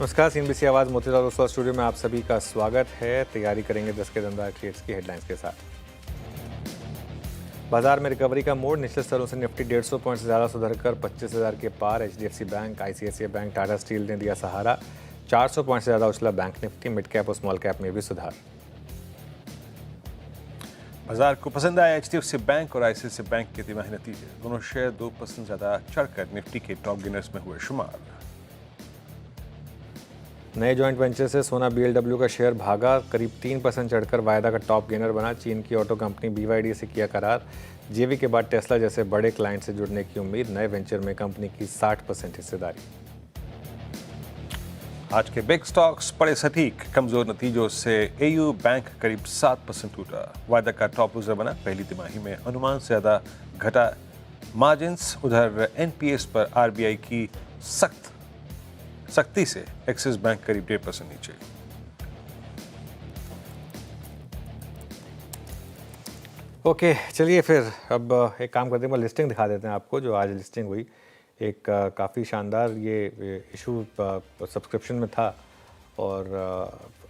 नमस्कार, सीएनबीसी आवाज़ मोतीलाल ओसवाल स्टूडियो में आप सभी का स्वागत है। तैयारी करेंगे 10 के दमदार ट्रेड्स की हेडलाइंस के साथ। बाजार में रिकवरी का मोड़, निचले स्तरों से निफ्टी 150 पॉइंट से ज़्यादा सुधर कर 25,000 के पार। HDFC Bank, ICICI Bank, Tata Steel ने दिया सहारा। 400 पॉइंट से ज़्यादा उछला बैंक निफ्टी। मिड कैप और स्मॉल कैप में भी सुधार। बाजार को पसंद आया एचडीएफसी बैंक और आईसीआईसीआई बैंक के तिमाही नतीजे। दोनों शेयर 2% ज्यादा चढ़कर निफ्टी के टॉप गेनर्स में हुए शुमार। नए जॉइंट वेंचर से सोना बीएलडब्ल्यू का शेयर भागा, करीब 3% चढ़कर वायदा का टॉप गेनर बना। चीन की ऑटो कंपनी बीवाईडी से किया करार। जेवी के बाद टेस्ला जैसे बड़े क्लाइंट से जुड़ने की उम्मीद। नए वेंचर में कंपनी की 60% हिस्सेदारी। आज के बिग स्टॉक्स पड़े सटीक। कमजोर नतीजों से एयू बैंक करीब 7% टूटा। वायदा का टॉप लूजर बना। पहली तिमाही में अनुमान से ज्यादा घटा मार्जिन्स। उधर एनपीएस पर आरबीआई की सख्ती से एक्सिस बैंक करीब 1.5% नीचे। ओके, चलिए फिर अब एक काम करते हैं, लिस्टिंग दिखा देते हैं आपको। जो आज लिस्टिंग हुई, एक काफ़ी शानदार ये इशू सब्सक्रिप्शन में था और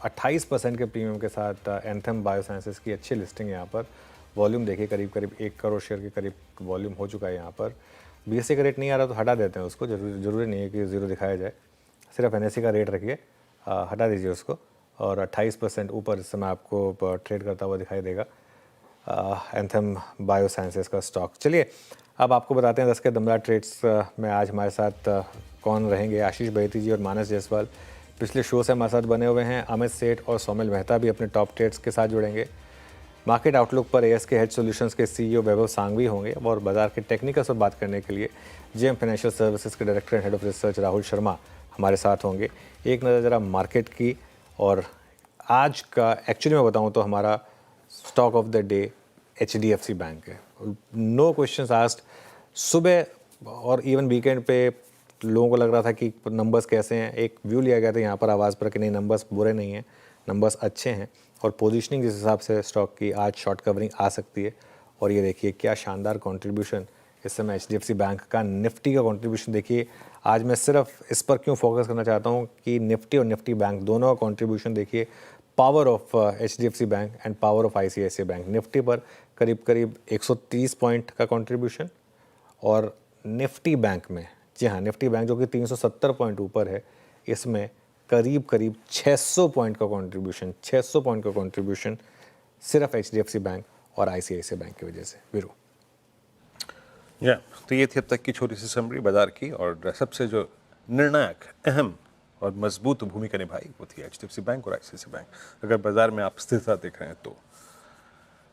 28% के प्रीमियम के साथ एंथम बायोसाइंसेस की अच्छी लिस्टिंग है यहाँ पर। वॉल्यूम देखिए, करीब 1 करोड़ शेयर के करीब वॉल्यूम हो चुका है यहाँ पर। बीएससी का रेट नहीं आ रहा तो हटा देते हैं उसको, जरूरी नहीं है कि ज़ीरो दिखाया जाए। सिर्फ एनएससी का रेट रखिए, हटा दीजिए उसको। और 28% ऊपर इस समय आपको ट्रेड करता हुआ दिखाई देगा एंथम बायोसाइंसेस का स्टॉक। चलिए अब आपको बताते हैं 10 के दमदार ट्रेड्स में आज हमारे साथ कौन रहेंगे। आशीष बहेती जी और मानस जायसवाल पिछले शो से हमारे साथ बने हुए हैं। अमित सेठ और सौमिल मेहता भी अपने टॉप ट्रेड्स के साथ जुड़ेंगे। मार्केट आउटलुक पर एएसके हेड सॉल्यूशंस के सीईओ वैभव सांघवी होंगे और बाजार के टेक्निकल्स पर बात करने के लिए जेएम फाइनेंशियल सर्विसेज के director and head of research Rahul Sharma हमारे साथ होंगे। एक नज़र ज़रा मार्केट की, और आज का एक्चुअली मैं बताऊं तो हमारा stock of the day HDFC Bank है। No questions asked. सुबह और इवन वीकेंड पे लोगों को लग रहा था कि नंबर्स कैसे हैं, एक व्यू लिया गया था यहाँ पर आवाज़ पर कि नहीं, नंबर्स बुरे नहीं हैं, नंबर्स अच्छे हैं। और पोजीशनिंग जिस हिसाब से स्टॉक की, आज शॉर्ट कवरिंग आ सकती है। और ये देखिए क्या शानदार कंट्रीब्यूशन इस समय एचडीएफसी बैंक का। निफ्टी का कंट्रीब्यूशन देखिए। आज मैं सिर्फ इस पर क्यों फोकस करना चाहता हूँ कि निफ्टी और निफ्टी बैंक दोनों का कंट्रीब्यूशन देखिए। Power of HDFC bank and power of ICICI bank. Nifty पर करीब 130 पॉइंट का कंट्रीब्यूशन, और निफ्टी बैंक में, जी हाँ, निफ्टी बैंक जो कि 370 पॉइंट ऊपर है, इसमें करीब 600 पॉइंट का कंट्रीब्यूशन। 600 पॉइंट का कंट्रीब्यूशन सिर्फ एचडीएफसी बैंक और आईसीआईसीआई बैंक की वजह से। वीरू, तो ये थी अब तक की छोटी सी समरी बाजार की, और सबसे जो निर्णायक, अहम और मजबूत भूमिका निभाई वो थी एचडीएफसी बैंक और आईसीआईसीआई बैंक। अगर बाजार में आप स्थिरता देख रहे हैं तो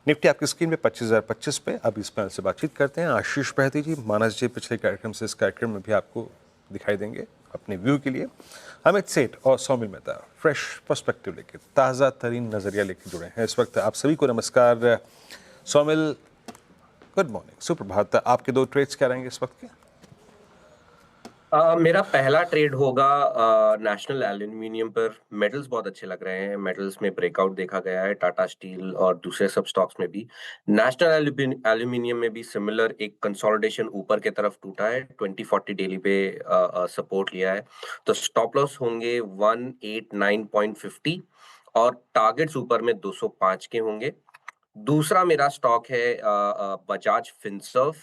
निफ्टी आपकी स्क्रीन पे 25,025 पे। अब इस पैनल से बातचीत करते हैं। आशीष बहेती जी, मानस जी पिछले कार्यक्रम से इस कार्यक्रम में भी आपको दिखाई देंगे अपने व्यू के लिए। अमित सेठ और सौमिल मेहता फ्रेश पर्सपेक्टिव लेके, ताज़ा तरीन नज़रिया लेके जुड़े हैं इस वक्त। आप सभी को नमस्कार। सौमिल, गुड मॉर्निंग, सुप्रभात। आपके 2 ट्रेड्स क्या रहेंगे इस वक्त के? मेरा पहला ट्रेड होगा नेशनल एल्यूमिनियम पर। मेटल्स बहुत अच्छे लग रहे हैं, मेटल्स में ब्रेकआउट देखा गया है, टाटा स्टील और दूसरे सब स्टॉक्स में भी। नेशनल एल्यूमिनियम में भी सिमिलर एक कंसोलिडेशन ऊपर की तरफ टूटा है, 2040 डेली पे सपोर्ट लिया है। तो स्टॉप लॉस होंगे 189.50 और टारगेट्स ऊपर में 205 के होंगे। दूसरा मेरा स्टॉक है बजाज फिनसर्व।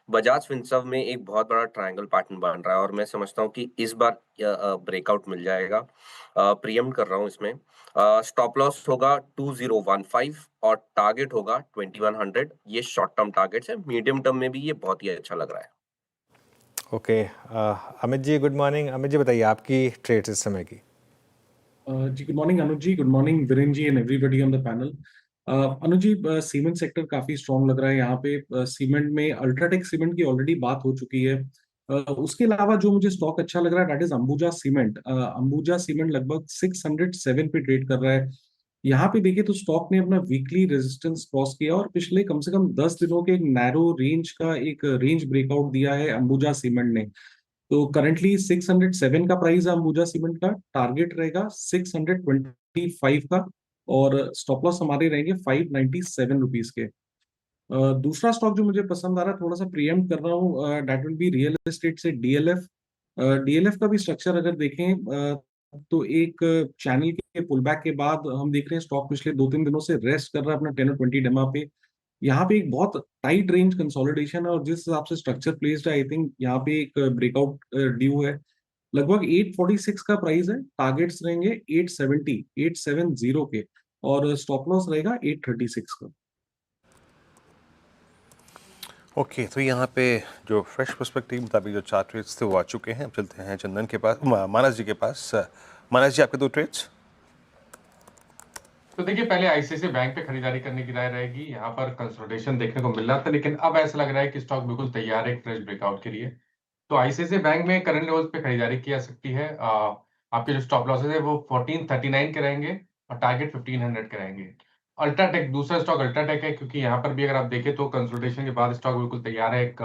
बजाज फिनसर्व में एक बहुत बड़ा ट्रायंगल पैटर्न बन रहा है और मैं समझता हूँ कि इस बार ब्रेकआउट मिल जाएगा। प्रीएम्प्ट कर रहा हूँ इसमें। स्टॉप लॉस होगा 2015 और टारगेट होगा 2100। ये शॉर्ट टर्म टारगेट्स है, मीडियम टर्म में भी ये बहुत ही अच्छा लग रहा है। Okay, Amit ji good morning. Amit ji बताइए आपकी ट्रेड्स इस समय की। जी good morning Anuj ji, good morning Viren ji and everybody on the panel. Anuj ji, cement sector काफी स्ट्रॉन्ग लग रहा है यहाँ पे। सीमेंट में अल्ट्राटेक सीमेंट की ऑलरेडी बात हो चुकी है। उसके अलावा जो मुझे स्टॉक अच्छा लग रहा है that is Ambuja cement. Ambuja cement लगभग 607 पे ट्रेड कर रहा है। यहाँ पे देखिए तो स्टॉक ने अपना वीकली रेजिस्टेंस क्रॉस किया और पिछले कम से कम 10 दिनों के एक नैरो रेंज का एक रेंज ब्रेकआउट दिया है अंबुजा सीमेंट ने। तो करंटली 607 का प्राइस है अंबुजा सीमेंट का। टारगेट रहेगा 625 का और स्टॉप लॉस हमारे रहेंगे 597 रुपीज के। दूसरा स्टॉक जो मुझे पसंद आ रहा है, थोड़ा सा प्रीएम्प्ट कर रहा हूँ, that will be real estate से डीएलएफ। डीएलएफ का भी स्ट्रक्चर अगर देखें तो एक चैनल के पुल बैक के बाद हम देख रहे हैं स्टॉक पिछले 2-3 दिनों से रेस्ट कर रहा है अपना 10 और 20 डेमा पे। यहाँ पे एक बहुत टाइट रेंज कंसोलिडेशन है, और जिस हिसाब से स्ट्रक्चर प्लेस्ड है, आई थिंक यहाँ पे एक ब्रेकआउट ड्यू है। लगभग 846 का प्राइस है, टारगेट्स रहेंगे 870 870 के, और स्टॉप लॉस रहेगा 836 का। ओके, तो यहाँ पे जो फ्रेश पर्सपेक्टिव मुताबिक जो 4 ट्रेड्स थे वो आ चुके हैं। अब चलते हैं चंदन के पास, मानस जी के पास। मानस जी, आपके 2 ट्रेड्स। तो देखिए, पहले आईसीआईसीआई बैंक पे खरीदारी करने की राय रहेगी। यहाँ पर कंसोलिडेशन देखने को मिल रहा था, लेकिन अब ऐसा लग रहा है कि स्टॉक बिल्कुल तैयार है एक फ्रेश ब्रेकआउट के लिए। तो आईसीआईसीआई बैंक में करंट लेवल्स पे खरीदारी की जा सकती है। आपके जो स्टॉप लॉसेस है वो 1439 के रहेंगे और टारगेट 1500 के रहेंगे। अल्ट्राटेक दूसरा स्टॉक अल्ट्राटेक है, क्योंकि यहाँ पर भी अगर आप देखें तो कंसोलिडेशन के बाद स्टॉक बिल्कुल तैयार है। एक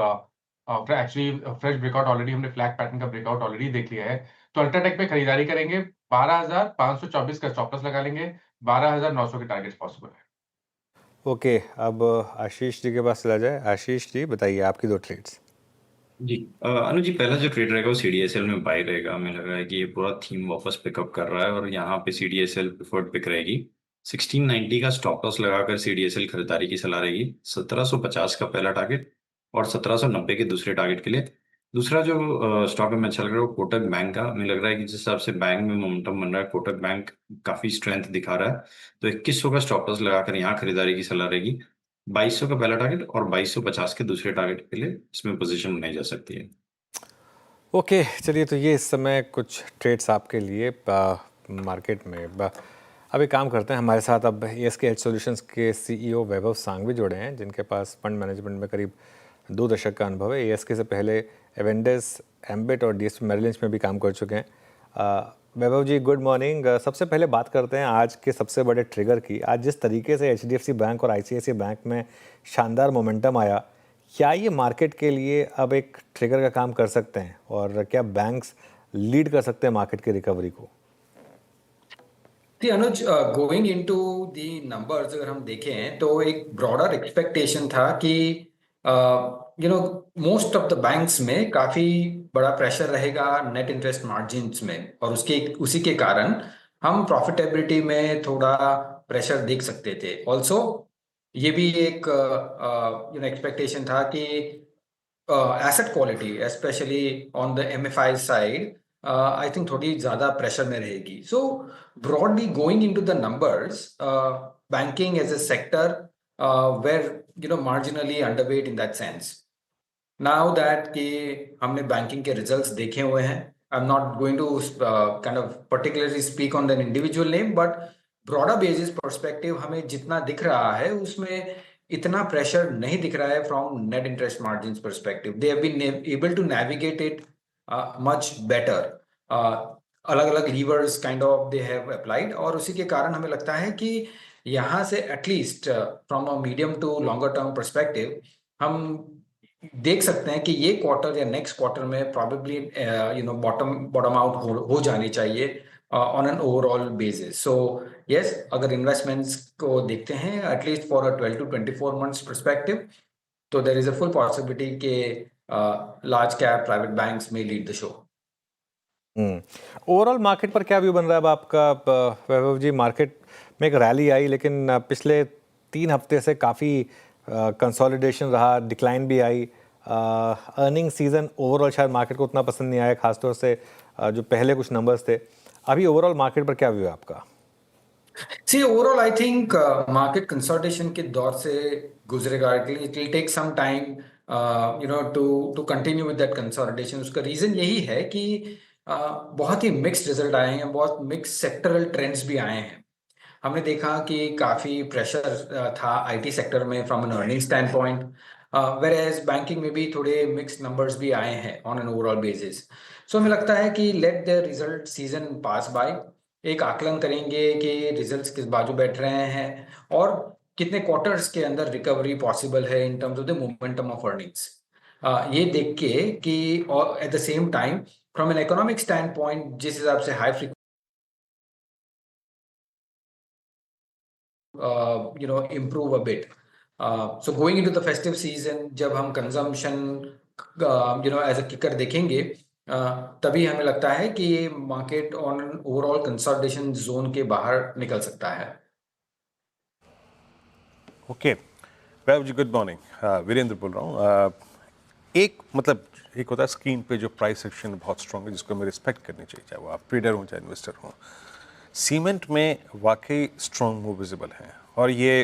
एक्चुअली फ्रेश ब्रेकआउट ऑलरेडी हमने फ्लैग पैटर्न का ब्रेकआउट ऑलरेडी देख लिया है। तो अल्ट्राटेक पे खरीदारी करेंगे, 12,524 का स्टॉप लॉस लगा लेंगे, 12,900 के टारगेट्स पॉसिबल है। ओके, अब आशीष जी के पास चला जाए। आशीष जी, बताइए आपकी 2 ट्रेड्स। जी अनुज जी, पहला जो ट्रेड रहेगा वो सीडीएसएल में बाय रहेगा। हमें लग रहा है कि ये पूरा थीम वापस पिकअप कर रहा है और यहाँ पे सीडीएसएल प्रेफर्ड पिक रहेगी। 1690 का स्टॉप लॉस लगाकर सीडीएसएल खरीदारी की सलाह रहेगी। 1750 का पहला टारगेट और 1790 के दूसरे टारगेट के लिए। दूसरा जो स्टॉक में अच्छा लग रहा है वो कोटक बैंक का। हमें लग रहा है कि जिस हिसाब से बैंक में मोमेंटम बन रहा है, कोटक बैंक काफी स्ट्रेंथ दिखा रहा है। तो 2100 का स्टॉप लॉस लगाकर यहाँ खरीदारी की सलाह रहेगी। 2200 का पहला टारगेट और 2250 के दूसरे टारगेट के लिए इसमें पोजीशन बनाई जा सकती है। ओके, चलिए, तो ये इस समय कुछ ट्रेड्स आपके लिए मार्केट में। अब एक काम करते हैं, हमारे साथ अब एएसके एज सॉल्यूशंस के सीईओ वैभव सांघवी जुड़े हैं, जिनके पास फंड मैनेजमेंट में करीब 2 दशक का अनुभव है। एएसके से पहले एवेंडस, एम्बिट और डीएसपी मेरिल लिंच में भी काम कर चुके हैं। वैभव जी, गुड मॉर्निंग। सबसे पहले बात करते हैं आज के सबसे बड़े ट्रिगर की। आज जिस तरीके से एचडीएफसी बैंक और आईसीआईसीआई बैंक में शानदार मोमेंटम आया, क्या ये मार्केट के लिए अब एक ट्रिगर का काम कर सकते हैं, और क्या बैंक्स लीड कर सकते हैं मार्केट की रिकवरी को? अनुज, गोइंग इनटू दी नंबर्स अगर हम देखें तो एक ब्रॉडर एक्सपेक्टेशन था कि मोस्ट ऑफ द बैंक्स में काफी बड़ा प्रेशर रहेगा नेट इंटरेस्ट मार्जिन्स में, और उसी के कारण हम प्रॉफिटेबिलिटी में थोड़ा प्रेशर देख सकते थे। ऑल्सो ये भी एक एक्सपेक्टेशन था कि asset quality specially on the MFI side I think थोड़ी ज्यादा प्रेशर में रहेगी। सो broadly going into the numbers, banking as a sector were marginally underweight in that sense. Now that कि हमने banking के results देखे हुए हैं, I'm not going to kind of particularly speak on an individual name, but broader basis perspective हमें जितना दिख रहा है उसमें इतना pressure नहीं दिख रहा है from net interest margins perspective. They have been able to navigate it much better. अलग अलग levers kind of they have applied, और उसी के कारण हमें लगता है कि यहाँ से at least from a medium to longer term perspective हम देख सकते हैं कि ये क्वार्टर या नेक्स्ट क्वार्टर में प्रॉबेबली बॉटम आउट हो जानी चाहिए on an overall basis. So yes, अगर इन्वेस्टमेंट्स को देखते हैं at least for a 12 to 24 months perspective, तो there is a full possibility के लार्ज कैप प्राइवेट बैंक्स में lead the show. Overall market पर क्या व्यू बन रहा है अब आपका, वैभव जी? मार्केट में एक रैली आई, लेकिन पिछले 3 हफ्ते से काफ़ी कंसोलिडेशन रहा, डिक्लाइन भी आई। अर्निंग सीजन ओवरऑल शायद मार्केट को उतना पसंद नहीं आया, खासतौर से जो पहले कुछ नंबर्स थे। अभी ओवरऑल मार्केट पर क्या व्यू है आपका? See, overall, I think market consolidation के दौर से गुजरेगा। It will take some time, to continue with that consolidation. उसका रीजन यही है कि बहुत ही मिक्स्ड रिजल्ट आए हैं, बहुत मिक्स्ड सेक्टरल ट्रेंड्स भी आए हैं। हमने देखा कि काफी प्रेशर था आईटी सेक्टर में from an earning standpoint, whereas banking में भी थोड़े मिक्स्ड नंबर्स भी आए हैं on an overall basis. So हमें लगता है कि let the result season pass by, एक आकलन करेंगे कि रिजल्ट्स किस बाजू बैठ रहे हैं और कितने क्वार्टर्स के अंदर रिकवरी पॉसिबल है इन terms of the momentum of earnings. ये देख के कि at the same time from an economic stand point जिस हिसाब से high improve a bit. So going into the festive season, जब हम consumption as a kicker देखेंगे, तभी हमें लगता है कि ये market on overall consolidation zone के बाहर निकल सकता है। ओके वैभव जी, गुड मॉर्निंग। वीरेंद्र बोल रहा हूँ। एक होता है स्क्रीन पे जो प्राइस एक्शन बहुत स्ट्रांग है, जिसको हमें रिस्पेक्ट करनी चाहिए, चाहे वो आप ट्रेडर हो चाहे इन्वेस्टर हो। सीमेंट में वाकई स्ट्रांग मूव विजिबल हैं और ये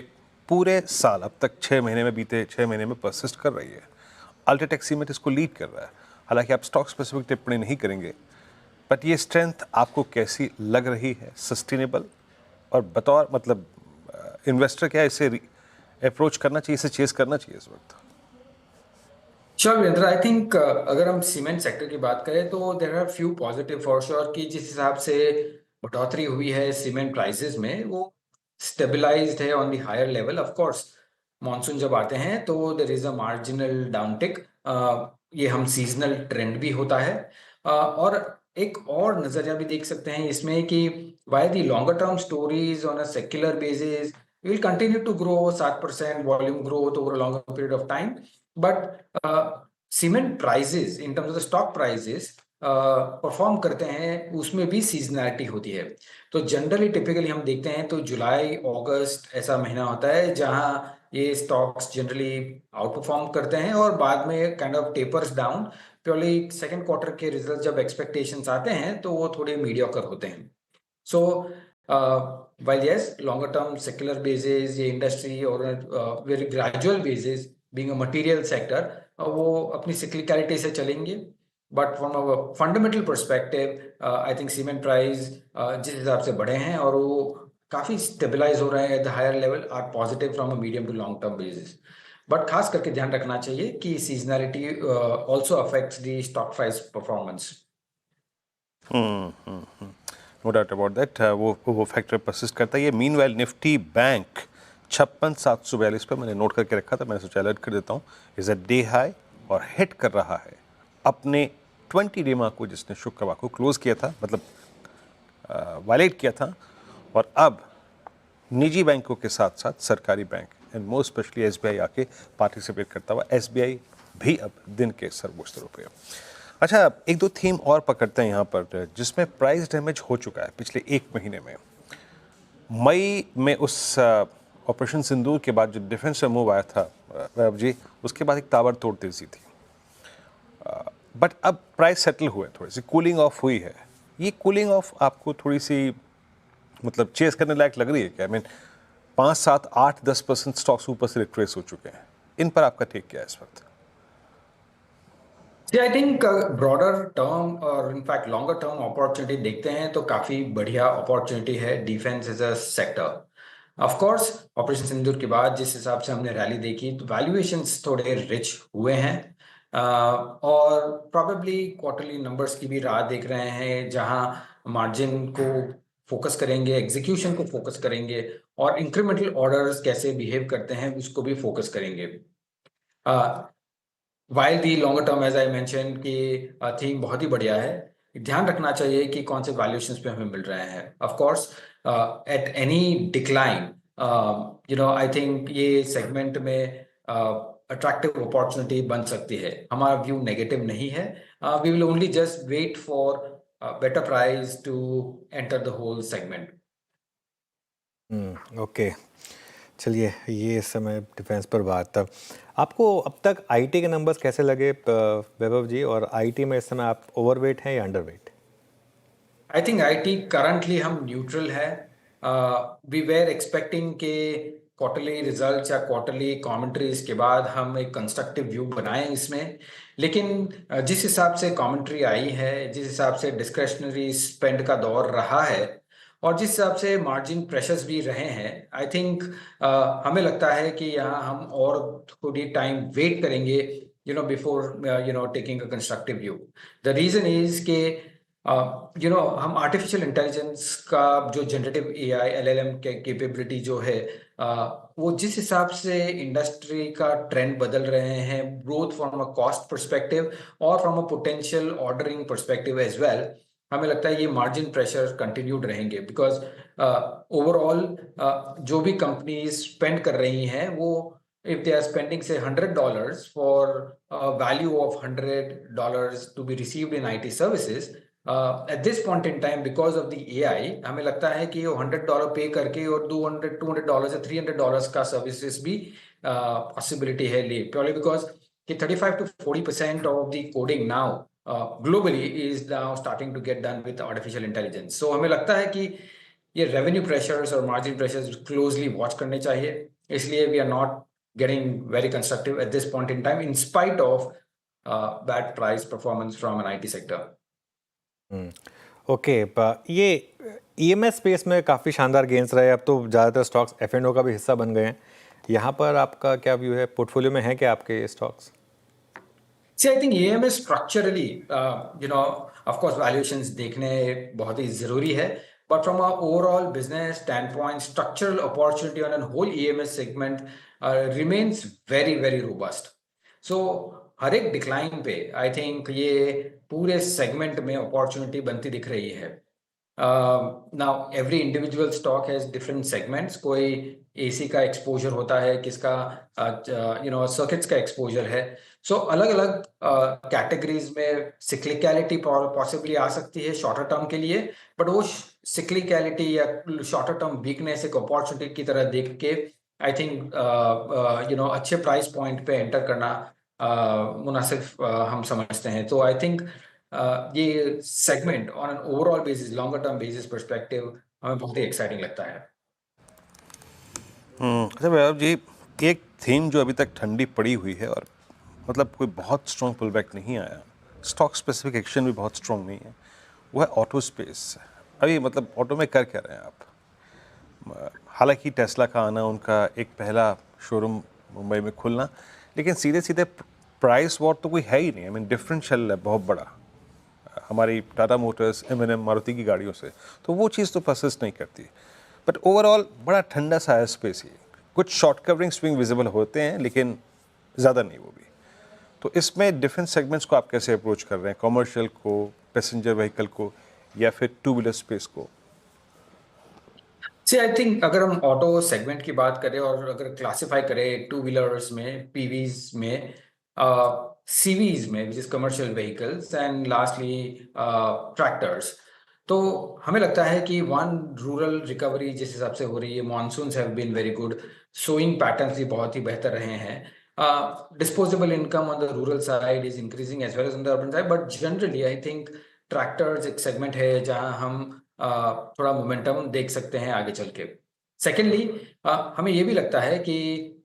पूरे साल अब तक 6 महीने में बीते 6 महीने में परसिस्ट कर रही है। अल्ट्राटेक सीमेंट इसको लीड कर रहा है। हालांकि आप स्टॉक स्पेसिफिक टिप्पणी नहीं करेंगे, बट ये स्ट्रेंथ आपको कैसी लग रही है, सस्टेनेबल, और बतौर मतलब इन्वेस्टर क्या इसे अप्रोच करना चाहिए, इसे चेस करना चाहिए इस वक्त? श्योर वीरेंद्र, आई थिंक अगर हम सीमेंट सेक्टर की बात करें तो there are few positive for sure कि जिस हिसाब से बढ़ोतरी हुई है सीमेंट प्राइसेस में, वो स्टेबलाइज्ड है on the higher level. Of course monsoon जब आते हैं तो there is a marginal downtick, ये हम सीजनल ट्रेंड भी होता है। और एक और नजरिया भी देख सकते हैं इसमें कि why the longer term stories on a secular basis will continue to grow 7% volume growth over a longer period of time, but cement prices in terms of the stock prices perform करते हैं, उसमें भी seasonality होती है। तो generally typically हम देखते हैं तो जुलाई अगस्त ऐसा महीना होता है जहां ये स्टॉक्स जनरली आउट परफॉर्म करते हैं और बाद में kind of tapers down. Purely second quarter के रिजल्ट जब एक्सपेक्टेशंस आते हैं तो वो थोड़े मीडियोकर होते हैं। So, while yes, longer term secular basis, ये industry और very gradual basis, being a material sector, वो अपनी cyclicality से चलेंगे। But from a fundamental perspective, I think cement price जिस हिसाब से बढ़े हैं और वो काफी stabilize हो रहे हैं at the higher level, are positive from a medium to long term basis. But खास करके ध्यान रखना चाहिए कि seasonality also affects the stock price performance. No doubt about that, वो फैक्टर परसिस्ट करता है। ये मीनवाइल निफ्टी बैंक 56,742 पे मैंने नोट करके रखा था, मैंने सोचा अलर्ट कर देता हूँ, इज अ डे हाई और हिट कर रहा है अपने 20 डे मार्क को, जिसने शुक्रवार को क्लोज किया था, मतलब वायलेट किया था। और अब निजी बैंकों के साथ साथ सरकारी bank and most specially SBI आके पार्टिसिपेट करता हुआ, एसबीआई भी अब दिन के सर्वोच्च स्तरों पे। अच्छा, एक दो थीम और पकड़ते हैं यहाँ पर जिसमें प्राइस डैमेज हो चुका है पिछले 1 महीने में। मई में उस ऑपरेशन सिंदूर के बाद जो डिफेंस में मूव आया था वैभव जी, उसके बाद एक ताबड़तोड़ तेजी थी, बट अब प्राइस सेटल हुए, थोड़ी सी कूलिंग ऑफ हुई है। ये कूलिंग ऑफ आपको थोड़ी सी मतलब चेस करने लायक लग रही है क्या? आई मीन 5, 7, 8, 10% स्टॉक्स ऊपर से रिट्रेस हो चुके हैं, इन पर आपका टेक क्या है इस वक्त? आई थिंक ब्रॉडर टर्म और इनफैक्ट लॉन्गर टर्म अपॉर्चुनिटी देखते हैं तो काफी बढ़िया अपॉर्चुनिटी है defence as a sector. Of course operation Sindoor के बाद जिस हिसाब से हमने रैली देखी तो वैल्यूएशंस थोड़े रिच हुए हैं, और प्रोबेबली क्वार्टरली नंबर्स की भी राह देख रहे हैं जहां मार्जिन को फोकस करेंगे, एग्जीक्यूशन को फोकस करेंगे और इंक्रीमेंटल ऑर्डर्स कैसे बिहेव करते हैं उसको भी फोकस करेंगे। While the longer term as I mention कि थीम बहुत ही बढ़िया है, ध्यान रखना चाहिए कि कौन से वैल्यूएशंस पे हमें मिल रहे हैं। Of course at any decline I think ये सेगमेंट में अट्रैक्टिव अपॉर्चुनिटी बन सकती है। हमारा व्यू नेगेटिव नहीं है, we will only just wait for better price to enter the whole segment. Okay, चलिए ये इस समय डिफेंस पर बात था। आपको अब तक आईटी के नंबर्स कैसे लगे वैभव जी, और आईटी में इस समय आप ओवरवेट हैं या underweight? I think IT currently हम न्यूट्रल है। वी वेर एक्सपेक्टिंग के क्वार्टरली रिजल्ट्स या क्वार्टरली कमेंट्रीज के बाद हम एक कंस्ट्रक्टिव व्यू बनाएं इसमें, लेकिन जिस हिसाब से कमेंट्री आई है, जिस हिसाब से डिस्क्रेशनरी स्पेंड का दौर रहा है और जिस हिसाब से मार्जिन प्रेशर्स भी रहे हैं, आई थिंक हमें लगता है कि यहाँ हम और थोड़ी टाइम वेट करेंगे before taking a constructive view. The reason is के हम आर्टिफिशियल इंटेलिजेंस का जो जनरेटिव एआई एलएलएम के कैपेबिलिटी जो है, वो जिस हिसाब से इंडस्ट्री का ट्रेंड बदल रहे हैं, growth from a cost perspective और from a potential ordering perspective as well, हमें लगता है ये मार्जिन प्रेशर कंटिन्यूड रहेंगे। बिकॉज ओवरऑल जो भी कंपनीज स्पेंड कर रही हैं वो if they are spending say $100 for a value of $100 to be received in IT services, at this point in time because of the AI, हमें लगता है कि वो $100 पे करके और $200 या $300 का सर्विसेज भी पॉसिबिलिटी है ले, purely because कि 35 to 40% of the coding now globally is now starting to get done with artificial intelligence. So हमें लगता है कि ये revenue pressures और margin pressures closely watch करने चाहिए, इसलिए we are not getting very constructive at this point in time in spite of bad price performance from an IT sector. Okay ये ईएमएस स्पेस में काफ़ी शानदार गेंस रहे, अब तो ज़्यादातर स्टॉक्स F&O का भी हिस्सा बन गए हैं। यहाँ पर आपका क्या व्यू है, पोर्टफोलियो में है क्या आपके ये stocks? See, I think EMS structurally, of course, valuations देखने बहुत ही जरूरी है, but from a overall business standpoint, structural opportunity on a whole EMS segment remains very, very robust. So हर एक डिक्लाइन पे आई थिंक ये पूरे सेगमेंट में अपॉर्चुनिटी बनती दिख रही है। Now every individual stock has different segments, कोई एसी का एक्सपोजर होता है, किसका सर्किट्स का एक्सपोजर है। सो अलग अलग कैटेगरीज में सिक्लिकलिटी पॉसिबली आ सकती है शॉर्टर टर्म के लिए, बट वो सिक्लिकलिटी या शॉर्टर टर्म वीकनेस एक अपॉर्चुनिटी की तरह देख के आई थिंक अच्छे प्राइस पॉइंट पे एंटर करना मुनासिब हम समझते हैं। तो आई थिंक ये segment on an overall basis, longer term basis perspective हमें बहुत ही एक्साइटिंग लगता है। अच्छा वैभव जी, एक थीम जो अभी तक ठंडी पड़ी हुई है और मतलब कोई बहुत स्ट्रॉन्ग पुल बैक नहीं आया, स्टॉक स्पेसिफिक एक्शन भी बहुत स्ट्रॉन्ग नहीं है, वो है ऑटो स्पेस। अभी मतलब ऑटो में कर क्या रहे हैं आप? हालांकि टेस्ला का आना, उनका एक पहला शोरूम मुंबई में खुलना, लेकिन सीधे सीधे प्राइस वॉर तो कोई है ही नहीं। आई मीन डिफरेंशियल है बहुत बड़ा हमारी टाटा मोटर्स, M&M, मारुति की गाड़ियों से, तो वो चीज़ तो परसिस्ट नहीं करती। बट ओवरऑल बड़ा ठंडा सा है स्पेस ही। कुछ शॉर्ट कवरिंग स्विंग विजिबल होते हैं लेकिन ज़्यादा नहीं वो भी। तो इसमें डिफरेंट सेगमेंट्स को आप कैसे अप्रोच कर रहे हैं, कॉमर्शियल को, पैसेंजर व्हीकल को, या फिर टू व्हीलर स्पेस को? आई थिंक अगर हम ऑटो सेगमेंट की बात करें और अगर क्लासिफाई करें टू व्हीलर्स में, पीवीज में, सीवीज में which is commercial vehicles, and lastly tractors, तो हमें लगता है कि वन रूरल रिकवरी जिस हिसाब से हो रही है, monsoons have been very good, sowing patterns भी बहुत ही बेहतर रहे हैं, disposable income on the rural side is increasing as well as on the urban side, but generally I think tractors एक सेगमेंट है जहां हम थोड़ा मोमेंटम देख सकते हैं आगे चल के। सेकेंडली हमें ये भी लगता है कि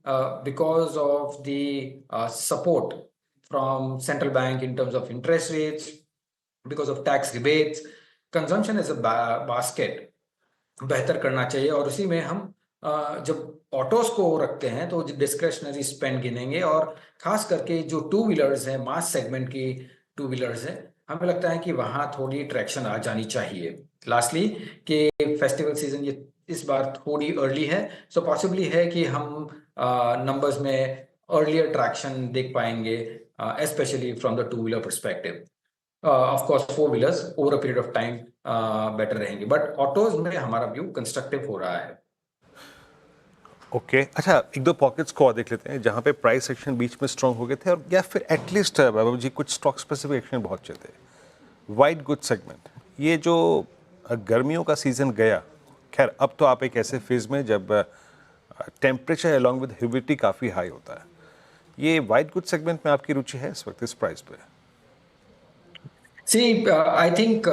because of the support from central bank in terms of interest rates, because of tax rebates, consumption as a basket बेहतर करना चाहिए, और उसी में हम जब ऑटोज को रखते हैं तो डिस्क्रिशनरी स्पेंड गिनेंगे, और खास करके जो टू व्हीलर्स हैं, मास सेगमेंट की टू व्हीलर्स हैं, हमें लगता है कि वहां थोड़ी ट्रैक्शन आ जानी चाहिए। लास्टली कि फेस्टिवल सीजन ये इस बार थोड़ी अर्ली है, सो पॉसिबली है कि हम नंबर्स में अर्लियर ट्रैक्शन देख पाएंगे, especially from the two wheeler perspective. Of course, four wheelers over a period of time better रहेंगे, but ऑटोज में हमारा व्यू कंस्ट्रक्टिव हो रहा है। ओके अच्छा, एक दो पॉकेट्स को और देख लेते हैं जहाँ पे प्राइस एक्शन बीच में स्ट्रॉन्ग हो गए थे, और या फिर एटलीस्ट बाबू जी कुछ स्टॉक स्पेसिफिक एक्शन बहुत अच्छे थे। वाइट गुड सेगमेंट, ये जो गर्मियों का सीजन गया, खैर अब तो आप एक ऐसे फेज में जब टेम्परेचर अलॉन्ग विद ह्यूमिडिटी काफ़ी हाई होता है, ये वाइट गुड सेगमेंट में आपकी रुचि है इस वक्त इस प्राइस पे? See, I think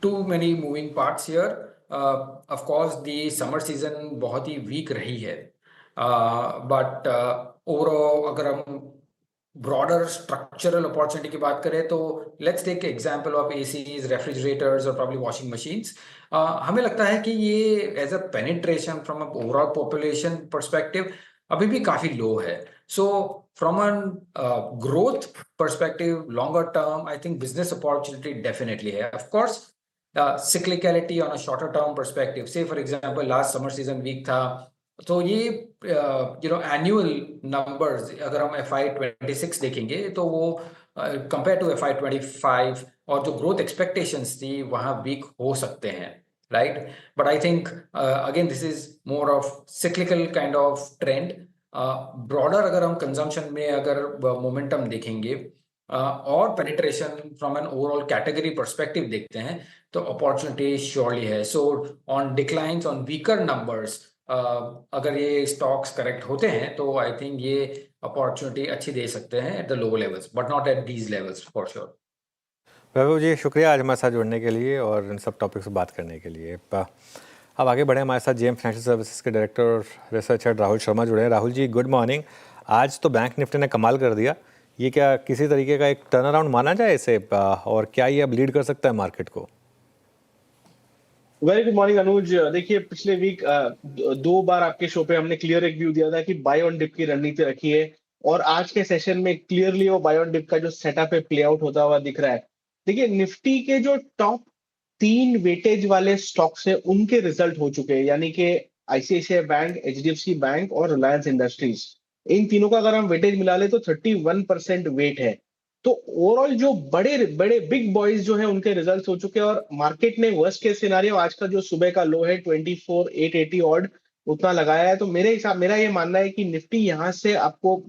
too many moving parts here. Of course, the summer season बहुत ही weak रही है, but overall अगर हम broader structural opportunity की बात करें तो let's take example of ACs, refrigerators और probably washing machines. हमें लगता है कि ये as a penetration from an overall population perspective अभी भी काफी लो है। So from a growth perspective, longer term, I think business opportunity definitely है। Of course, cyclicality on a shorter term perspective, say for example last summer season weak था, तो ये annual numbers अगर हम FY26 देखेंगे तो वो compared to FY25 और जो growth expectations थी वहाँ weak हो सकते हैं, right? But I think again this is more of cyclical kind of trend. Broader अगर हम कंजम्पशन में अगर मोमेंटम देखेंगे और penetration from an overall category perspective देखते हैं तो अपॉर्चुनिटी श्योरली है. So on declines on weaker numbers, अगर ये स्टॉक्स करेक्ट होते हैं तो आई थिंक ये अपॉर्चुनिटी अच्छी दे सकते हैं at the low levels, but not at these levels for sure. Vaibhav ji, शुक्रिया आज हमारे साथ जुड़ने के लिए और इन सब टॉपिक्स पर बात करने के लिए। अब आगे बढ़े, हमारे साथ जेएम फाइनेंशियल सर्विसेज के डायरेक्टर और रिसर्च हेड राहुल शर्मा जुड़े हैं। Rahul ji, good morning. आज तो बैंक निफ्टी ने कमाल कर दिया, ये क्या किसी तरीके का एक टर्न अराउंड माना जाए इसे, और क्या ये अब लीड कर सकता है मार्केट को? वेरी गुड मॉर्निंग अनुज। देखिए, पिछले वीक दो बार आपके शो पे हमने क्लियर एक व्यू दिया था कि बाय ऑन डिप की रणनीति रखी है, और आज के सेशन में क्लियरली वो बाय ऑन डिप का जो सेटअप है प्ले आउट होता हुआ दिख रहा है। देखिए, निफ्टी के जो टॉप 3 वेटेज वाले स्टॉक्स है उनके रिजल्ट हो चुके हैं, यानी कि आईसीआईसीआई बैंक, एचडीएफसी बैंक और रिलायंस इंडस्ट्रीज। इन तीनों का अगर हम वेटेज मिला ले तो 31% वेट है। तो ओवरऑल जो बड़े बड़े बिग बॉयज जो है उनके रिजल्ट्स हो चुके हैं, और मार्केट ने वर्स्ट केस सिनेरियो आज का जो सुबह का लो है 24,880 ऑड उतना लगाया है। तो मेरा ये मानना है कि निफ्टी यहां से आपको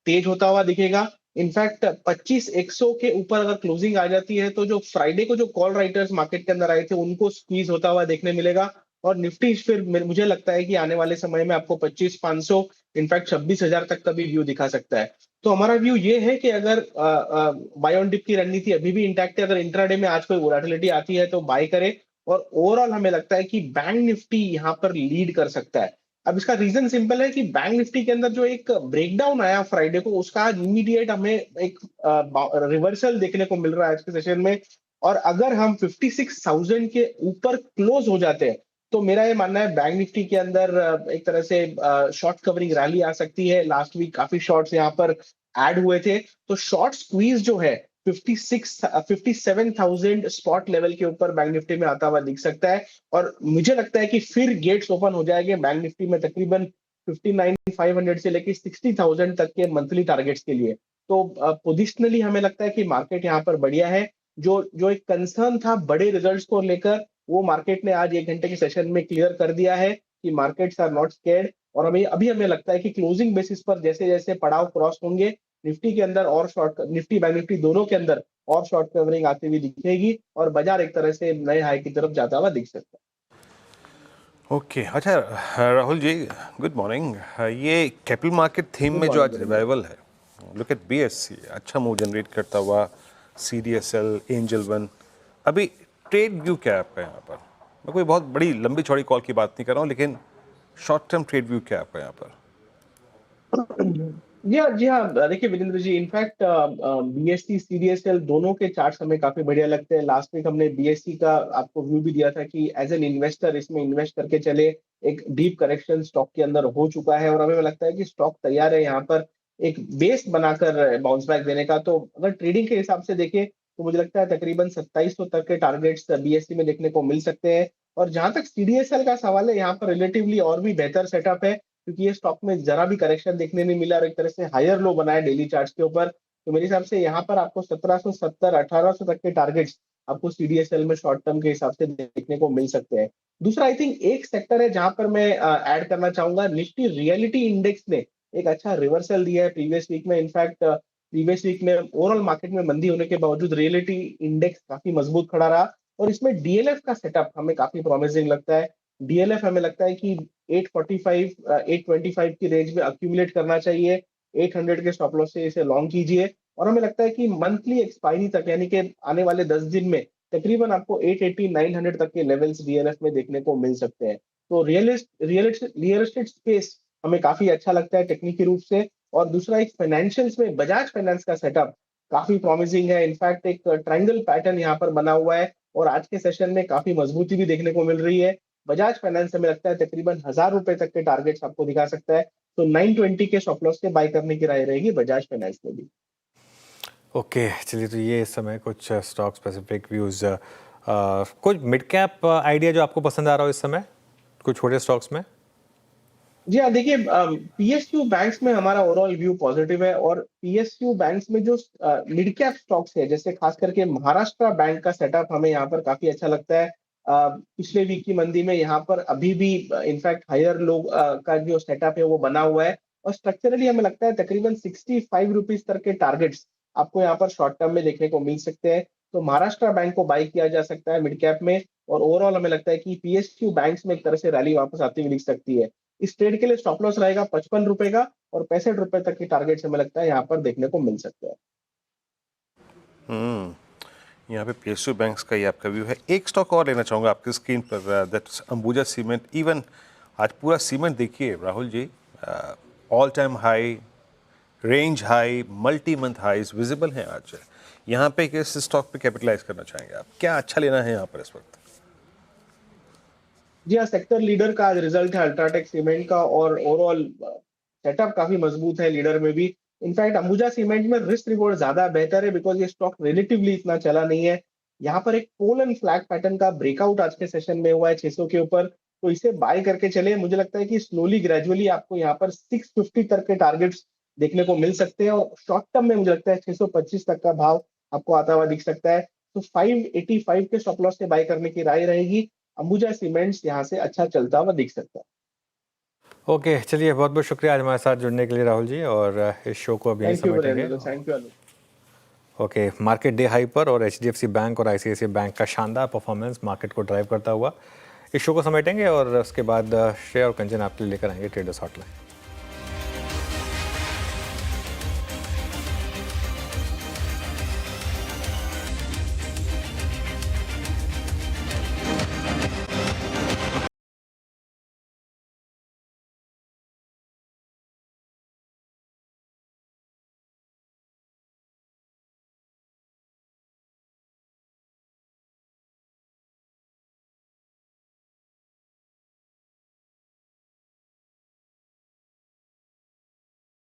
तेज होता हुआ दिखेगा। इनफैक्ट 25,100 के ऊपर अगर क्लोजिंग आ जाती है तो जो फ्राइडे को जो कॉल राइटर्स मार्केट के अंदर आए थे उनको स्क्वीज होता हुआ देखने मिलेगा, और निफ्टी फिर मुझे लगता है कि आने वाले समय में आपको 25,500 इनफैक्ट 26,000 तक का भी व्यू दिखा सकता है। तो हमारा व्यू ये है कि अगर बाय ऑन डिप की रणनीति अभी भी इंटैक्ट है, अगर इंट्राडे में आज कोई वोलेटिलिटी आती है तो बाय करे, और ओवरऑल हमें लगता है कि बैंक निफ्टी यहां पर लीड कर सकता है। अब इसका रीजन सिंपल है कि बैंक निफ्टी के अंदर जो एक ब्रेकडाउन आया फ्राइडे को, उसका आज इमीडिएट हमें एक रिवर्सल देखने को मिल रहा है आज के सेशन में। और अगर हम 56,000 के ऊपर क्लोज हो जाते हैं तो मेरा ये मानना है बैंक निफ्टी के अंदर एक तरह से शॉर्ट कवरिंग रैली आ सकती है। लास्ट वीक काफी शॉर्ट्स यहाँ पर ऐड हुए थे, तो शॉर्ट स्क्वीज जो है 57,000 स्पॉट लेवल के ऊपर बैंक निफ्टी में आता हुआ दिख सकता है। और मुझे लगता है कि फिर गेट्स ओपन हो जाएंगे बैंक निफ्टी में तकरीबन 59,500 से लेकर 60,000 तक के मंथली टारगेट्स के लिए। तो पोजिशनली हमें लगता है कि मार्केट यहाँ पर बढ़िया है। जो एक कंसर्न था बड़े रिजल्ट्स को लेकर, वो मार्केट ने आज 1 घंटे के सेशन में क्लियर कर दिया है कि मार्केट्स आर नॉट स्केर्ड। और हमें लगता है कि क्लोजिंग बेसिस पर जैसे जैसे पड़ाव क्रॉस होंगे निफ्टी के अंदर और निफ्टी बैंक निफ्टी दोनों के अंदर और शॉर्ट कवरिंग आती हुई दिखेगी, और बाजार एक तरह से नए हाई की तरफ जाता हुआ दिख सकता है। ओके, अच्छा राहुल जी, गुड मॉर्निंग। ये कैपिटल मार्केट थीम में जो आज रिवाइवल है, लुक एट बीएससी, अच्छा मूव जनरेट करता हुआ, सीडीएसएल, एंजल वन, अभी ट्रेड व्यू क्या है आपका यहाँ पर? मैं कोई बहुत बड़ी लंबी चौड़ी कॉल की बात नहीं कर रहा हूँ, लेकिन शॉर्ट टर्म ट्रेड व्यू क्या है आपका यहाँ पर? जी हाँ, देखिए Virendra ji, in fact BSc CDSL दोनों के चार्ट्स हमें काफी बढ़िया लगते हैं। लास्ट वीक हमने बीएससी का आपको व्यू भी दिया था कि एज एन इन्वेस्टर इसमें इन्वेस्ट करके चले। एक डीप करेक्शन स्टॉक के अंदर हो चुका है, और हमें लगता है कि स्टॉक तैयार है यहाँ पर एक बेस बनाकर बाउंस बैक देने का। तो अगर ट्रेडिंग के हिसाब से देखें तो मुझे लगता है तकरीबन 2700 तक के टारगेट्स बीएससी में देखने को मिल सकते हैं। और जहां तक सीडीएसएल का सवाल है, यहाँ पर रिलेटिवली और भी बेहतर सेटअप है, क्योंकि ये स्टॉक में जरा भी करेक्शन देखने नहीं मिला और एक तरह से हायर लो बनाया डेली चार्ट्स के ऊपर। तो मेरे हिसाब से यहाँ पर आपको 1770 1800 तक के टारगेट्स आपको सीडीएसएल में शॉर्ट टर्म के हिसाब से देखने को मिल सकते हैं। दूसरा, आई थिंक एक सेक्टर है जहां पर मैं ऐड करना चाहूंगा, निफ्टी रियलिटी इंडेक्स ने एक अच्छा रिवर्सल दिया है प्रीवियस वीक में। इनफैक्ट प्रीवियस वीक में ओवरऑल मार्केट में मंदी होने के बावजूद रियलिटी इंडेक्स काफी मजबूत खड़ा रहा, और इसमें डीएलएफ का सेटअप हमें काफी प्रॉमिसिंग लगता है। डीएलएफ हमें लगता है कि 845 825 की रेंज में अक्यूमुलेट करना चाहिए। 800 के स्टॉप लॉस से इसे लॉन्ग कीजिए, और हमें लगता है कि मंथली एक्सपायरी तक, यानी कि आने वाले 10 दिन में तकरीबन आपको 880 900 तक के लेवल्स डीएलएफ में देखने को मिल सकते हैं। तो रियल एस्टेट स्पेस हमें काफी अच्छा लगता है टेक्निकल रूप से। और दूसरा, एक फाइनेंशियल्स में बजाज फाइनेंस का सेटअप काफी प्रॉमिसिंग है। इनफैक्ट एक ट्रायंगल पैटर्न यहाँ पर बना हुआ है, और आज के सेशन में काफी मजबूती भी देखने को मिल रही है। बजाज फाइनेंस हमें लगता है तकरीबन 1000 रुपए तक के टारगेट्स आपको दिखा सकता है। तो 920 के स्टॉप लॉस से बाय करने की राय रहेगी बजाज फाइनेंस में भी। ओके, चलिए, तो ये इस समय कुछ स्टॉक स्पेसिफिक व्यूज। कुछ मिड कैप आइडिया जो आपको पसंद आ रहा हो इस समय, कुछ छोटे स्टॉक्स में? जी हाँ, देखिए पीएसयू बैंक्स में हमारा ओवरऑल व्यू पॉजिटिव है, और पीएसयू बैंक्स में जो मिड कैप स्टॉक्स है, जैसे खास करके महाराष्ट्र बैंक का सेटअप हमें यहाँ पर काफी अच्छा लगता है। पिछले वीक की मंदी में यहाँ पर अभी भी इनफैक्ट हायर लोग का जो सेटअप है वो बना हुआ है, और स्ट्रक्चरली हमें लगता है तकरीबन 65 रुपीज तक के टारगेट्स आपको यहाँ पर शॉर्ट टर्म में देखने को मिल सकते हैं। तो महाराष्ट्र बैंक को बाई किया जा सकता है मिड कैप में, और ओवरऑल हमें लगता है कि पीएसयू बैंक्स में एक तरह से रैली वापस आती हुई दिख सकती है। इस ट्रेड के लिए स्टॉप लॉस रहेगा 55 रुपए का, और 65 रुपए तक के टारगेट्स हमें लगता है यहाँ पर देखने को मिल सकते हैं। यहाँ पे पीएसयू बैंक्स का ये आपका व्यू है। एक स्टॉक और लेना चाहूँगा आपकी स्क्रीन पर, दैट्स अंबुजा सीमेंट। इवन आज पूरा सीमेंट देखिए Rahul ji, all time high, range high, multi month highs visible हैं आज। यहाँ पे किस स्टॉक पे कैपिटलाइज करना चाहेंगे आप? क्या अच्छा लेना है यहाँ पर इस वक्त? जी हाँ, सेक्टर लीडर का आज रिजल्ट है अल्ट्राटेक सीमेंट का, और ओवरऑल सेटअप काफी मजबूत है लीडर में भी। इनफैक्ट अंबुजा सीमेंट में रिस्क रिवॉर्ड ज्यादा बेहतर है, बिकॉज ये स्टॉक रिलेटिवली इतना चला नहीं है। यहाँ पर एक पोल एंड फ्लैग पैटर्न का ब्रेकआउट आज के सेशन में हुआ है 600 के ऊपर, तो इसे बाय करके चले। मुझे लगता है कि स्लोली ग्रेजुअली आपको यहाँ पर 650 तक के टारगेट्स देखने को मिल सकते हैं, और शॉर्ट टर्म में मुझे लगता है 625 तक का भाव आपको आता हुआ दिख सकता है। तो 585 के स्टॉप लॉस से बाय करने की राय रहेगी। अंबुजा सीमेंट्स यहाँ से अच्छा चलता हुआ दिख सकता है। ओके, चलिए बहुत बहुत शुक्रिया आज हमारे साथ जुड़ने के लिए राहुल जी, और इस शो को अब यहीं थैंक यू समेटेंगे। Thank you Anuj. Okay, market day high पर और एचडीएफसी बैंक और आईसीआईसीआई बैंक का शानदार परफॉर्मेंस मार्केट को ड्राइव करता हुआ इस शो को समेटेंगे, और उसके बाद श्रेया और कंचन आपके लिए लेकर आएंगे ट्रेडर्स हॉटलाइन।